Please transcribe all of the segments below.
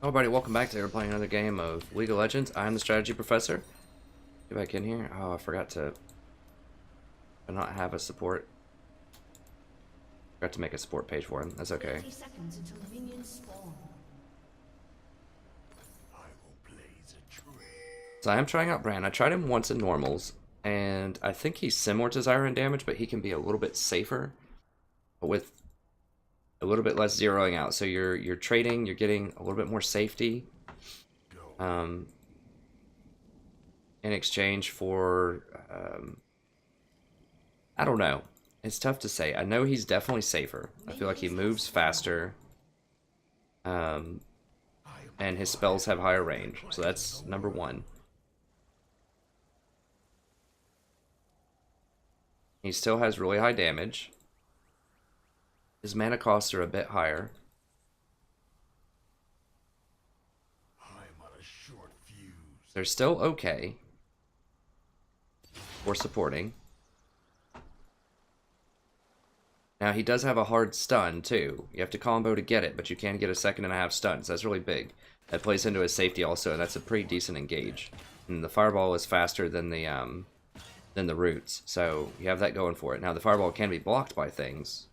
Hello everybody, welcome back. Today we're playing another game of League of Legends. I'm the strategy professor. Get back in here. Oh, I forgot to not have a support. Forgot to make a support page for him. That's okay. 30 seconds until the minions spawn. So I am trying out Brand. I tried him once in normals, and I think he's similar to Zyra in damage, but he can be a little bit safer with a little bit less zeroing out. So you're trading, you're getting a little bit more safety in exchange for I don't know. It's tough to say. I know he's definitely safer. I feel like he moves faster. And his spells have higher range. So that's number one. He still has really high damage. His mana costs are a bit higher. They're still okay for supporting. Now he does have a hard stun too. You have to combo to get it, but you can get a 1.5 seconds stuns. That's really big. That plays into his safety also, and that's a pretty decent engage. And the fireball is faster than the roots, so you have that going for it. Now the fireball can be blocked by things.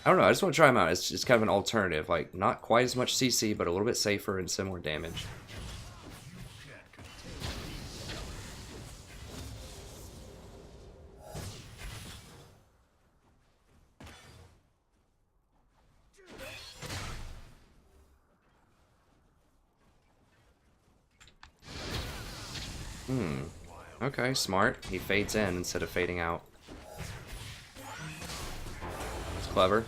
I don't know, I just want to try him out. It's just kind of an alternative, like not quite as much CC, but a little bit safer and similar damage. Okay, smart. He fades in instead of fading out. That's clever.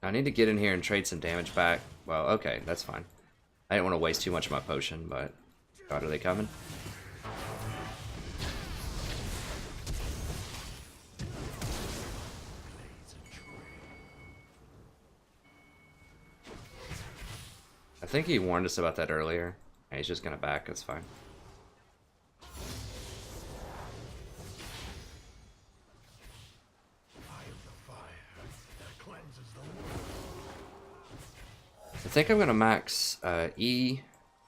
I need to get in here and trade some damage back. Well, okay, that's fine. I didn't want to waste too much of my potion, but... God, are they coming? I think he warned us about that earlier. Yeah, he's just gonna back, that's fine. I think I'm gonna max E,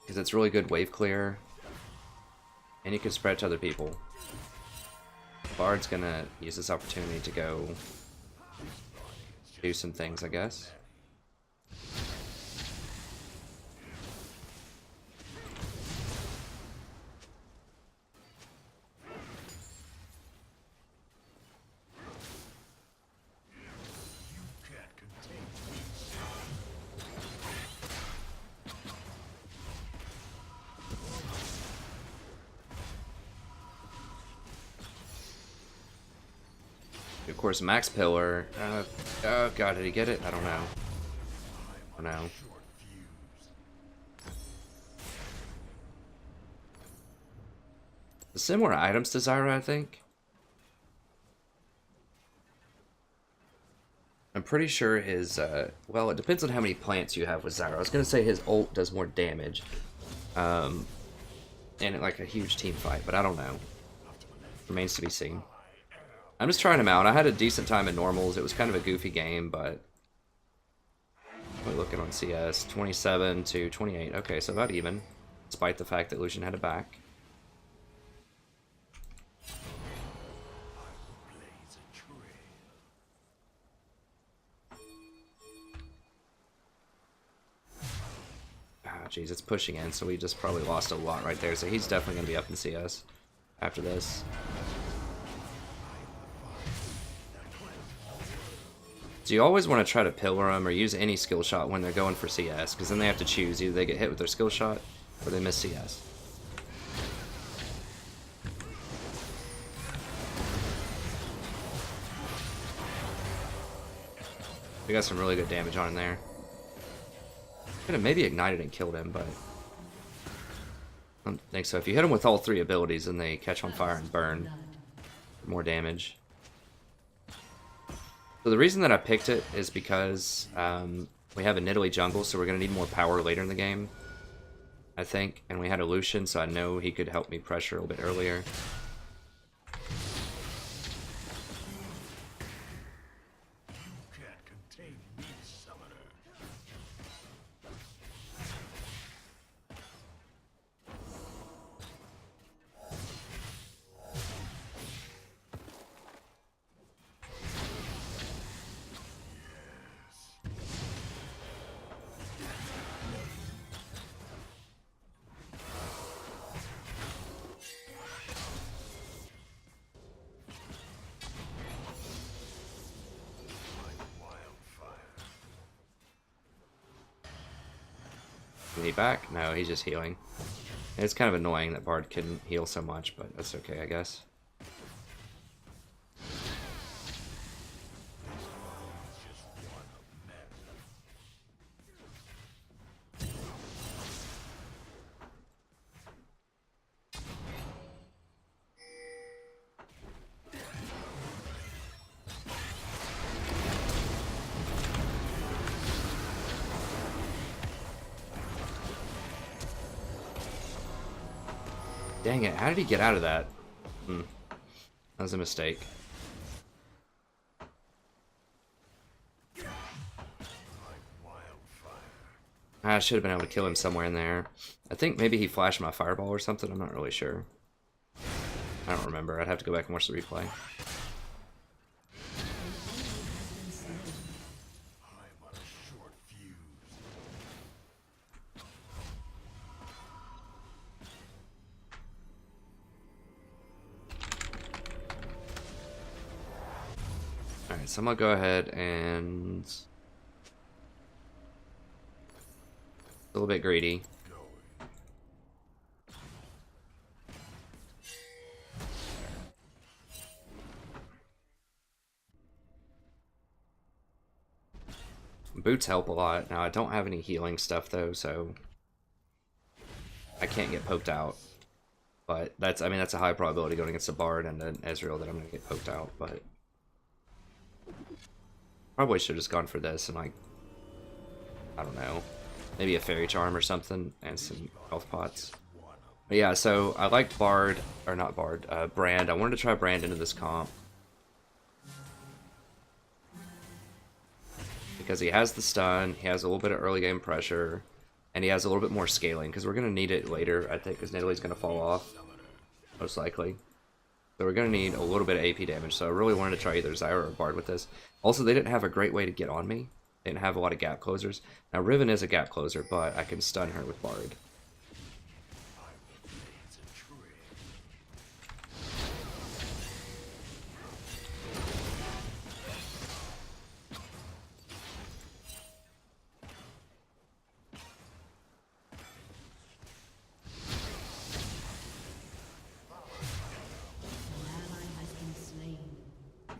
because it's really good wave clear, and you can spread to other people. Bard's gonna use this opportunity to go do some things, I guess. Of course, Max Pillar. Oh god, did he get it? I don't know. Oh no. Similar items to Zyra, I think. I'm pretty sure his, well, it depends on how many plants you have with Zyra. I was gonna say his ult does more damage. And like a huge team fight, but I don't know. Remains to be seen. I'm just trying him out. I had a decent time in normals. It was kind of a goofy game, but... We're looking on CS. 27 to 28. Okay, so about even. Despite the fact that Lucian had a back. Ah, jeez, it's pushing in, so we just probably lost a lot right there. So he's definitely going to be up in CS after this. So you always want to try to pillar them or use any skill shot when they're going for CS, because then they have to choose. Either they get hit with their skill shot, or they miss CS. We got some really good damage on him there. Could have maybe ignited and killed him, but I don't think so. If you hit him with all 3 abilities, then they catch on fire and burn. More damage. So the reason that I picked it is because we have a Nidalee jungle, so we're going to need more power later in the game, I think. And we had a Lucian, so I know he could help me pressure a little bit earlier. Is he back? No, he's just healing. It's kind of annoying that Bard can heal so much, but that's okay, I guess. Dang it, how did he get out of that? That was a mistake. I should have been able to kill him somewhere in there. I think maybe he flashed my fireball or something, I'm not really sure. I don't remember, I'd have to go back and watch the replay. Alright, so I'm gonna go ahead and... a little bit greedy. Boots help a lot. Now, I don't have any healing stuff, though, so... I can't get poked out. But that's, I mean, that's a high probability going against a Bard and an Ezreal that I'm gonna get poked out, but... Probably should have just gone for this and, like, I don't know, maybe a Fairy Charm or something and some health pots. But yeah, so I liked Bard, or not Bard, Brand. I wanted to try Brand into this comp. Because he has the stun, he has a little bit of early game pressure, and he has a little bit more scaling, because we're going to need it later, I think, because Nidalee's going to fall off, most likely. So we're going to need a little bit of AP damage, so I really wanted to try either Zyra or Bard with this. Also, they didn't have a great way to get on me. They didn't have a lot of gap closers. Now, Riven is a gap closer, but I can stun her with Bard.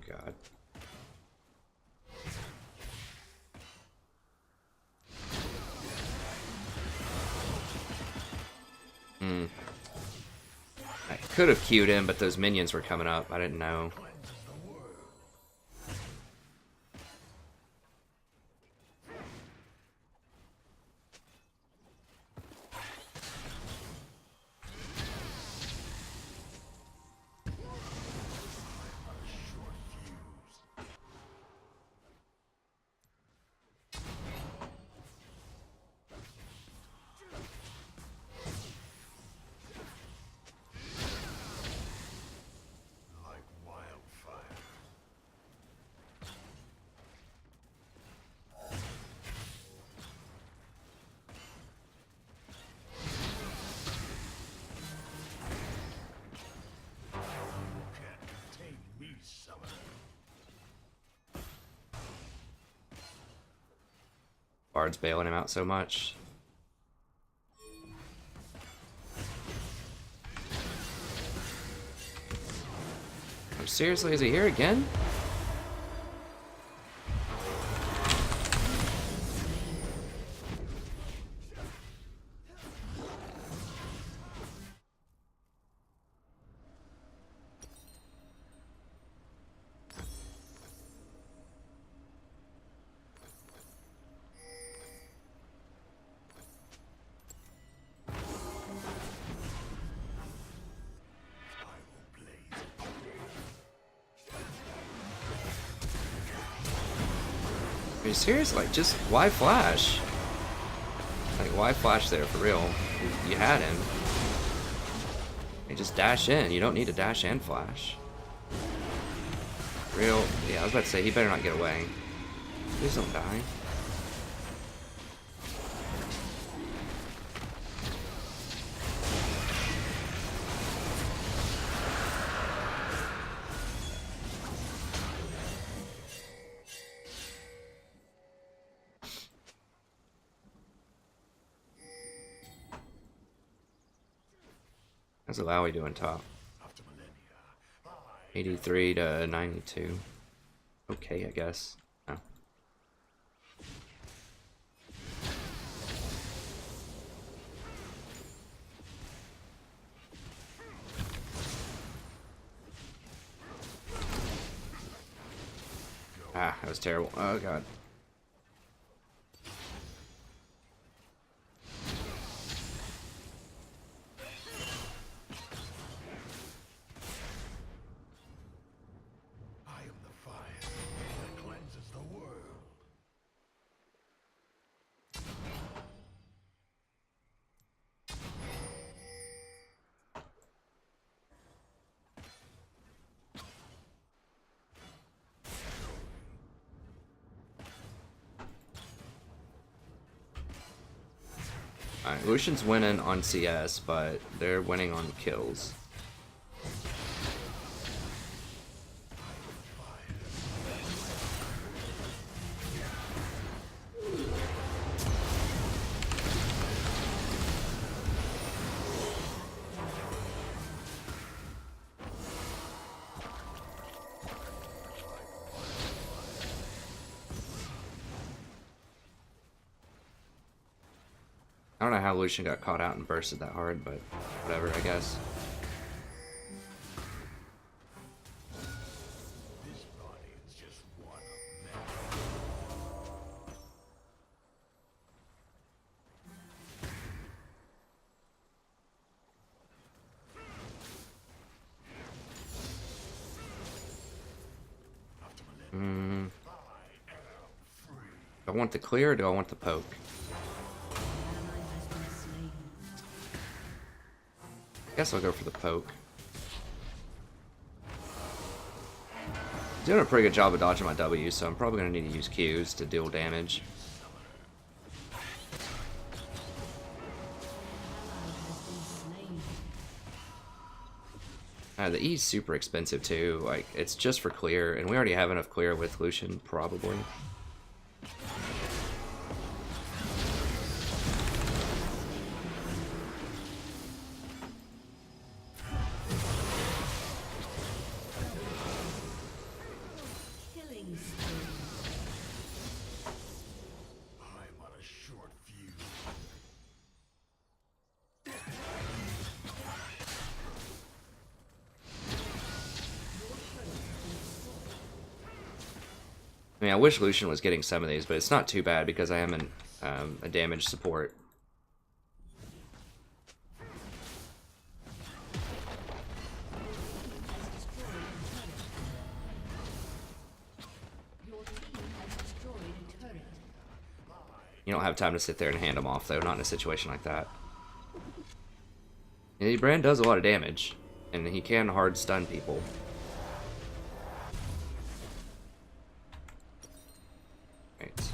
God. I could have queued him, but those minions were coming up. I didn't know. Bard's bailing him out so much. Oh, seriously, is he here again? Are you serious? Like, just why flash? Like, why flash there for real? You had him. You just dash in. You don't need to dash and flash. Real? Yeah, I was about to say, he better not get away. Please don't die. How's Alawi doing top? 83 to 92. Okay, I guess. Oh. Ah, that was terrible. Oh god. Alright, Lucian's winning on CS, but they're winning on kills. I don't know how Lucian got caught out and bursted that hard, but whatever, I guess. Do I want the clear or do I want the poke? I guess I'll go for the poke. Doing a pretty good job of dodging my W, so I'm probably going to need to use Qs to deal damage. The E's super expensive too, like, it's just for clear, and we already have enough clear with Lucian, probably. I mean, I wish Lucian was getting some of these, but it's not too bad because I am a damage support. You don't have time to sit there and hand them off, though, not in a situation like that. And Brand does a lot of damage, and he can hard stun people. Right.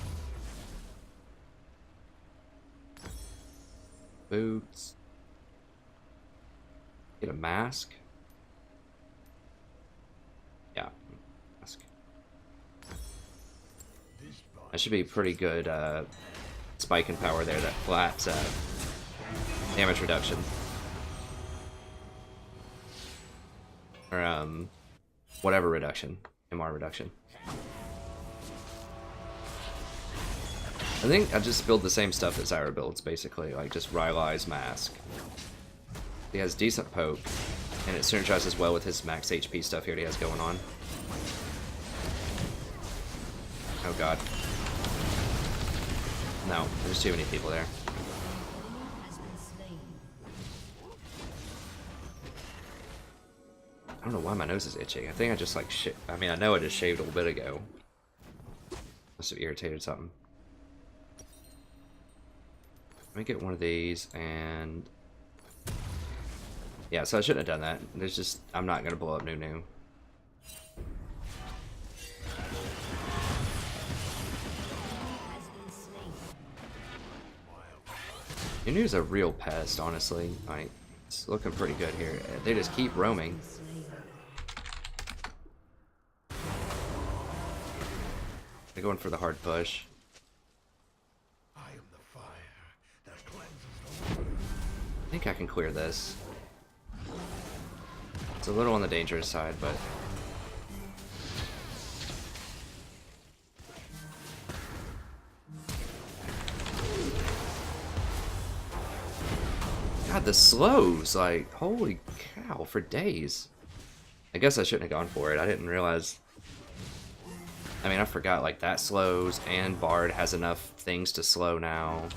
Boots. Get a mask. Yeah, mask. That should be pretty good spike in power there, that flat damage reduction. Or, whatever reduction. MR reduction. I think I just build the same stuff that Zyra builds, basically. Like, just Rylai's Mask. He has decent poke, and it synergizes well with his max HP stuff here that he has going on. Oh god. No, there's too many people there. I don't know why my nose is itching. I think I just like I mean, I know I just shaved a little bit ago. Must have irritated something. Let me get one of these and... Yeah, so I shouldn't have done that. There's just... I'm not gonna blow up Nunu. Nunu's a real pest, honestly. Like, it's looking pretty good here. They just keep roaming. They're going for the hard push. I am the fire that cleanses the world. I think I can clear this. It's a little on the dangerous side, but... God, the slows, like, holy cow, for days. I guess I shouldn't have gone for it. I didn't realize... I mean, I forgot, like, that slows, and Bard has enough things to slow now.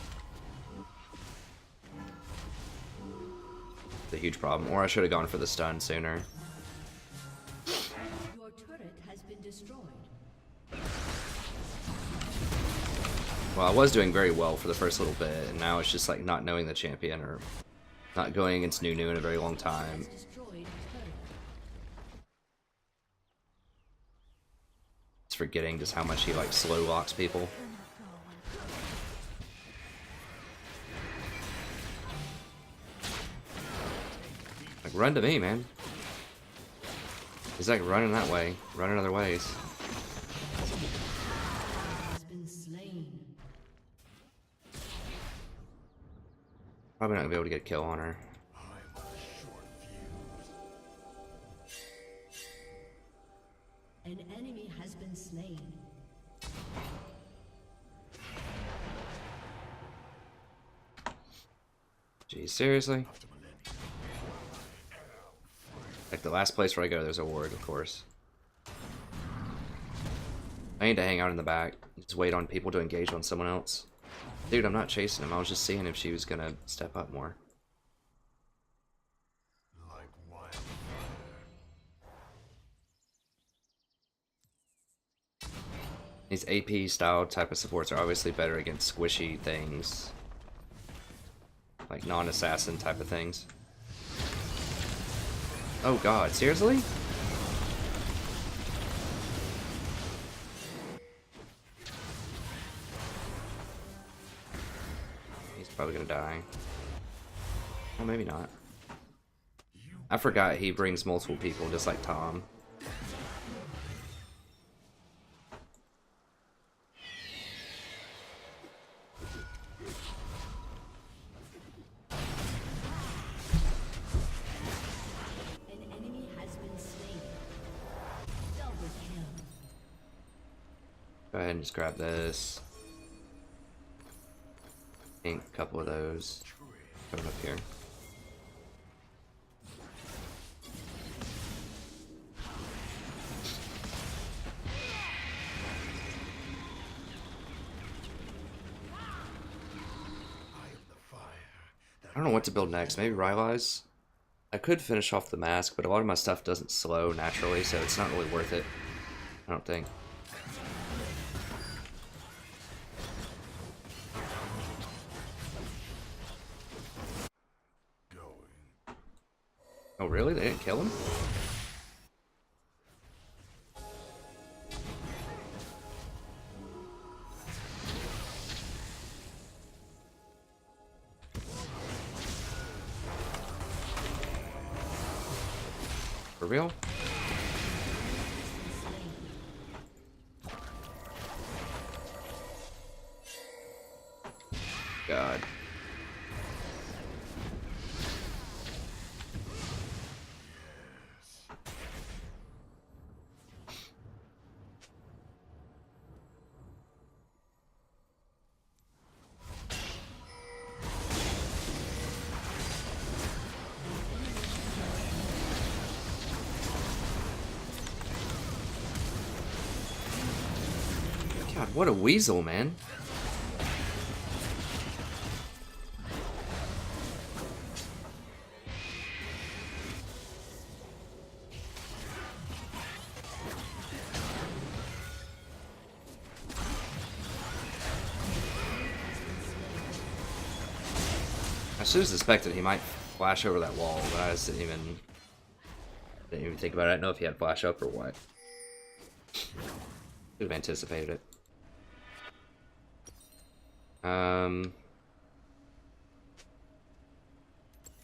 It's a huge problem. Or I should have gone for the stun sooner. Your turret has been destroyed. Well, I was doing very well for the first little bit, and now it's just, like, not knowing the champion, or not going against Nunu in a very long time. Forgetting just how much he like slow locks people. Like, run to me, man. He's like running that way, running other ways. Probably not gonna be able to get a kill on her. An enemy has been slain. Jeez, seriously? Like the last place where I go, there's a ward, of course. I need to hang out in the back. Just wait on people to engage on someone else. Dude, I'm not chasing him. I was just seeing if she was gonna step up more. These AP style type of supports are obviously better against squishy things. Like non-assassin type of things. Oh god, seriously? He's probably gonna die. Well, maybe not. I forgot he brings multiple people just like Tom. Go ahead and just grab this. Ink a couple of those. Put them up here. I don't know what to build next. Maybe Rylai's? I could finish off the mask, but a lot of my stuff doesn't slow naturally, so it's not really worth it. I don't think. Oh really? They didn't kill him? For real? God, what a weasel, man. I should have suspected he might flash over that wall, but I just didn't even think about it. I didn't know if he had flash up or what. Should have anticipated it.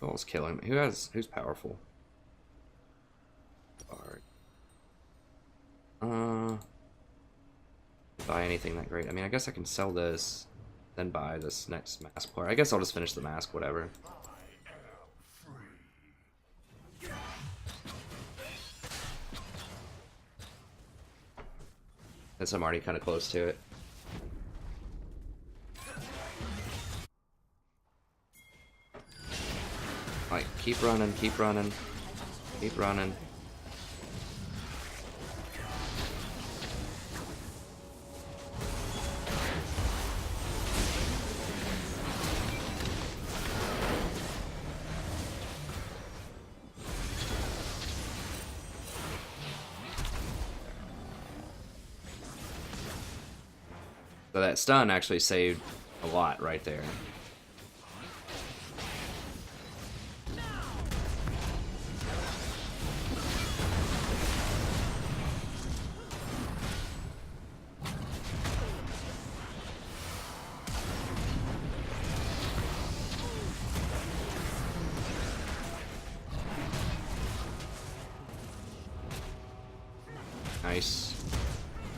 Who else killing me? Who's powerful? Bard. Buy anything that great. I mean, I guess I can sell this, then buy this next mask player. I guess I'll just finish the mask, whatever. Since I'm already kind of close to it. Like, keep running, keep running, keep running. So that stun actually saved a lot right there. Nice.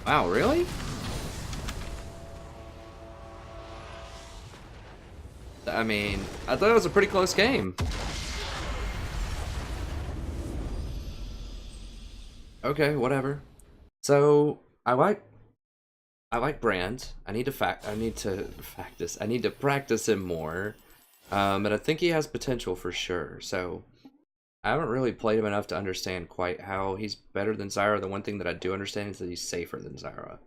Wow, really? I mean, I thought it was a pretty close game. Okay, whatever. So I like Brand. I need to practice him more. And I think he has potential for sure. So I haven't really played him enough to understand quite how he's better than Zyra. The one thing that I do understand is that he's safer than Zyra,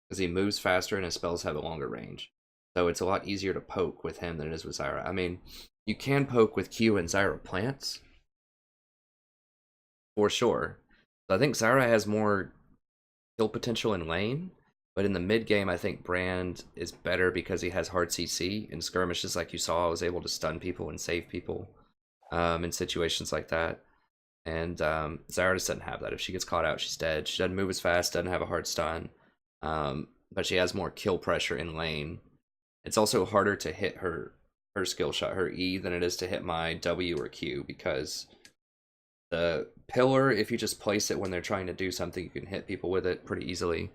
because he moves faster and his spells have a longer range. So it's a lot easier to poke with him than it is with Zyra. I mean, you can poke with Q and Zyra plants, for sure. So I think Zyra has more kill potential in lane, but in the mid game, I think Brand is better because he has hard CC. In skirmishes, like you saw, I was able to stun people and save people in situations like that. And Zyra just doesn't have that. If she gets caught out, she's dead. She doesn't move as fast, doesn't have a hard stun, but she has more kill pressure in lane. It's also harder to hit her skill shot, her E, than it is to hit my W or Q, because the pillar, if you just place it when they're trying to do something, you can hit people with it pretty easily.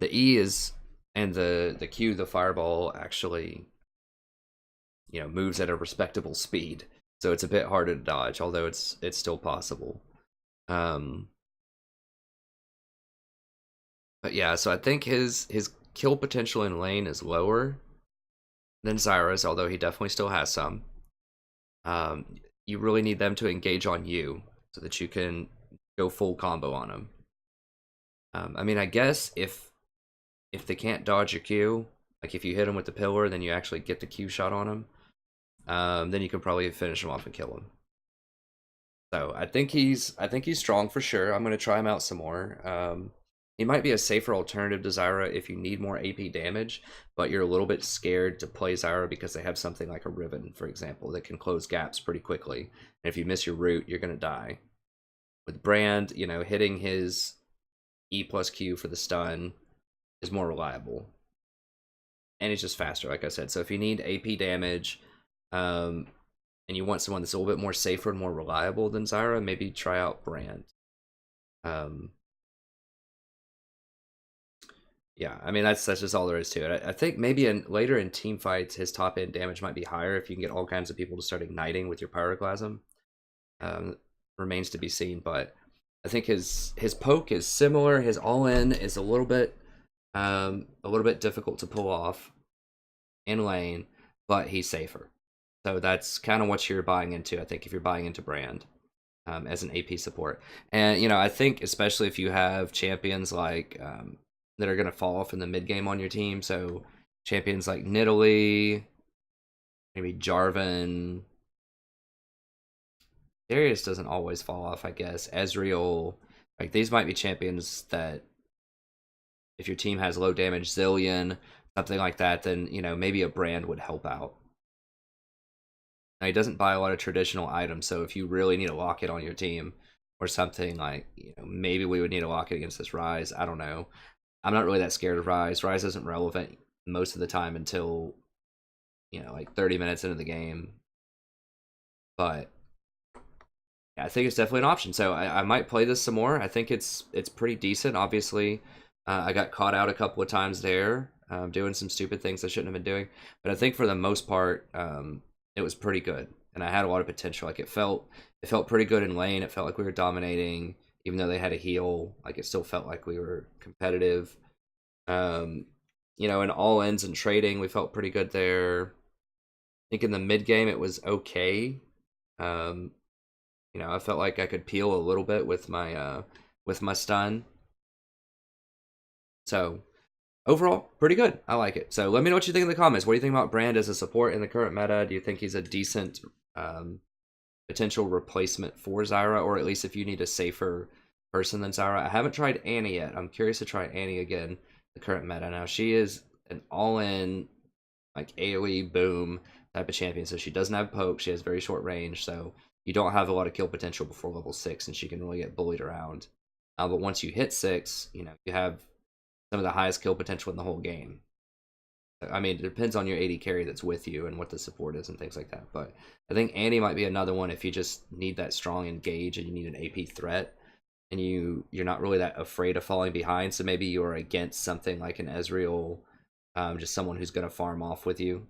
The E is, and the Q, the fireball, actually, you know, moves at a respectable speed, so it's a bit harder to dodge, although it's still possible. But yeah, so I think his kill potential in lane is lower than Zyra's, although he definitely still has some. You really need them to engage on you so that you can go full combo on them. I mean, I guess if they can't dodge your Q, like if you hit them with the pillar, then you actually get the Q shot on them, then you can probably finish him off and kill him. So I think he's strong for sure. I'm gonna try him out some more. He might be a safer alternative to Zyra if you need more AP damage, but you're a little bit scared to play Zyra because they have something like a Riven, for example, that can close gaps pretty quickly. And if you miss your root, you're going to die. With Brand, you know, hitting his E plus Q for the stun is more reliable. And it's just faster, like I said. So if you need AP damage, and you want someone that's a little bit more safer and more reliable than Zyra, maybe try out Brand. Yeah, I mean, that's just all there is to it. I think maybe later in team fights, his top end damage might be higher if you can get all kinds of people to start igniting with your pyroclasm. Remains to be seen, but I think his poke is similar. His all in is a little bit difficult to pull off in lane, but he's safer. So that's kind of what you're buying into, I think, if you're buying into Brand as an AP support. And you know, I think especially if you have champions like that are going to fall off in the mid game on your team. So champions like Nidalee, maybe Jarvan. Darius doesn't always fall off, I guess. Ezreal. Like, these might be champions that, if your team has low damage, Zillion, something like that, then, you know, maybe a brand would help out. Now, he doesn't buy a lot of traditional items, so if you really need a locket on your team or something, like, you know, maybe we would need a locket against this Ryze. I don't know. I'm not really that scared of Ryze. Ryze isn't relevant most of the time until, you know, like 30 minutes into the game. But yeah, I think it's definitely an option. So I might play this some more. I think it's pretty decent. Obviously, I got caught out a couple of times there, doing some stupid things I shouldn't have been doing. But I think for the most part, it was pretty good, and I had a lot of potential. Like, it felt pretty good in lane. It felt like we were dominating, even though they had a heal. Like, it still felt like we were competitive. You know, in all ends and trading, we felt pretty good there. I think in the mid game it was okay. You know, I felt like I could peel a little bit with my stun. So overall, pretty good. I like it. So let me know what you think in the comments. What do you think about Brand as a support in the current meta? Do you think he's a decent potential replacement for Zyra, or at least if you need a safer person than Zyra? I haven't tried Annie yet. I'm curious to try Annie again, the current meta. Now, she is an all-in, like, AoE boom type of champion, so she doesn't have poke. She has very short range, so you don't have a lot of kill potential before level 6, and she can really get bullied around. But once you hit 6, you know, you have some of the highest kill potential in the whole game. I mean, it depends on your AD carry that's with you and what the support is and things like that. But I think Annie might be another one if you just need that strong engage and you need an AP threat, and you're not really that afraid of falling behind. So maybe you're against something like an Ezreal, just someone who's going to farm off with you.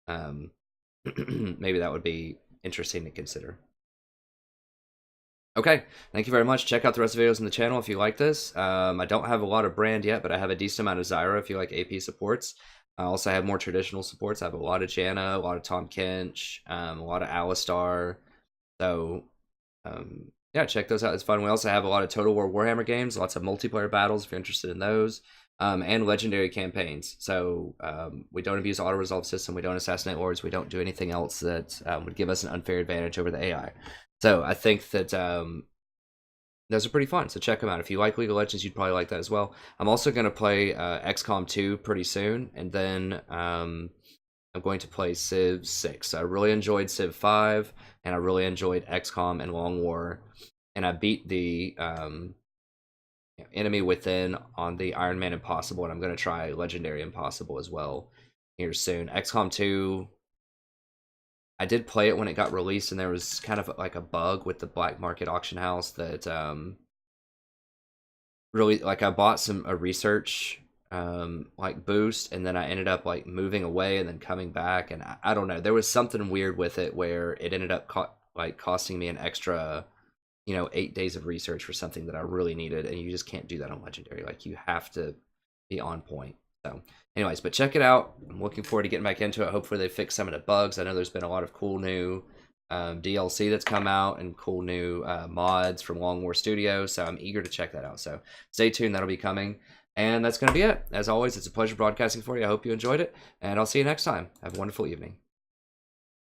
Maybe that would be interesting to consider. Okay, thank you very much. Check out the rest of the videos on the channel if you like this. I don't have a lot of Brand yet, but I have a decent amount of Zyra if you like AP supports. I also have more traditional supports. I have a lot of Janna, a lot of Tahm Kench, a lot of Alistar. So, yeah, check those out. It's fun. We also have a lot of Total War Warhammer games, lots of multiplayer battles if you're interested in those, and legendary campaigns. So we don't abuse the auto-resolve system. We don't assassinate lords. We don't do anything else that would give us an unfair advantage over the AI. So I think that those are pretty fun. So check them out. If you like League of Legends, you'd probably like that as well. I'm also going to play XCOM 2 pretty soon, and then I'm going to play Civ 6. I really enjoyed Civ 5, and I really enjoyed XCOM and Long War, and I beat the Enemy Within on the Iron Man Impossible, and I'm going to try Legendary Impossible as well here soon. XCOM 2, I did play it when it got released, and there was kind of like a bug with the black market auction house that really, like, I bought a research like boost, and then I ended up like moving away and then coming back, and I don't know, there was something weird with it where it ended up costing me an extra, you know, 8 days of research for something that I really needed, and you just can't do that on Legendary. Like, you have to be on point. So anyways, but check it out. I'm looking forward to getting back into it. Hopefully they fix some of the bugs. I know there's been a lot of cool new DLC that's come out, and cool new mods from Long War Studios, so I'm eager to check that out. So stay tuned, that'll be coming. And that's going to be it. As always, it's a pleasure broadcasting for you. I hope you enjoyed it, and I'll see you next time. Have a wonderful evening.